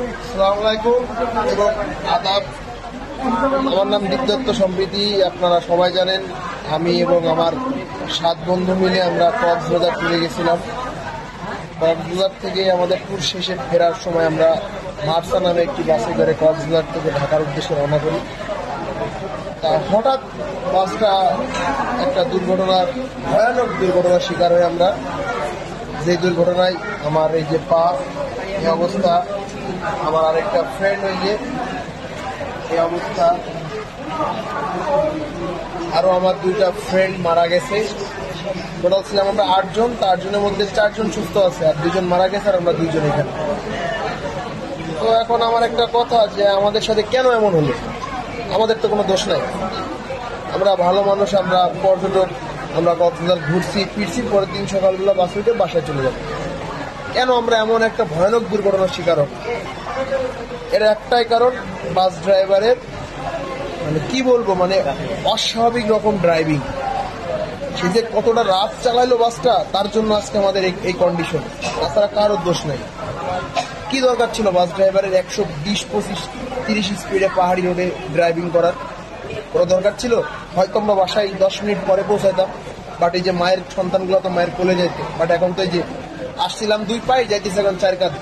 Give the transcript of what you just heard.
আসসালামু আলাইকুম এবং আদাব। আমার নাম দীপদত্ত সম্প্রীতি। আপনারা সবাই জানেন আমি এবং আমার 7 বন্ধু মিলে আমরা কক্সবাজার ট্যুরে গেছিলাম। কক্সবাজার থেকে আমাদের ট্যুর শেষে ফেরার সময় আমরা মার্সা নামে একটি বাসে করে কক্সবাজার থেকে ঢাকার উদ্দেশ্যে রওনা করি। তা হঠাৎ বাসটা একটা ভয়ানক দুর্ঘটনার শিকার হয়ে আমরা, যে দুর্ঘটনায় আমার এই যে পা এই অবস্থা, আমার আরেকটা ফ্রেন্ড হয়ে এই অবস্থা, আরো আমার 2টা ফ্রেন্ড মারা গেছে। টোটাল ছিলাম আমরা 8 জন। তা 8 জনের মধ্যে 4 জন সুস্থ আছে আর 2 জন মারা গেছে আর আমরা 2 জন এখানে। তো এখন আমার একটা কথা, যে আমাদের সাথে কেন এমন হলো? আমাদের তো কোনো দোষ নাই, আমরা ভালো মানুষ, আমরা পর্যটক, আমরা কক্সবাজার ঘুরছি ফিরছি, পরের দিন সকালবেলা বাস উঠে বাসায় চলে যাব। কেন আমরা এমন একটা ভয়ানক দুর্ঘটনার শিকার হব? এর একটাই কারণ, বাস ড্রাইভারের কি বলবো, অস্বাভাবিক রকম ড্রাইভিং। সে যে কতটা রাত চালাইলো বাসটা, তার জন্য আজকে আমাদের এই কন্ডিশন। তাছাড়া কারোর দোষ নাই। কি দরকার ছিল বাস ড্রাইভারের 120, 25, 30 স্পিডে পাহাড়ি রোডে ড্রাইভিং করার? কোনো দরকার ছিল? হয়তো আমরা বাসায় 10 মিনিট পরে পৌঁছাইতাম, বাট এই যে মায়ের সন্তানগুলো তো মায়ের কোলে যেত। বাট এখন তো এই যে আসছিলাম 2 পায়ে, যাইতেছে এখন 4 কাঁধ।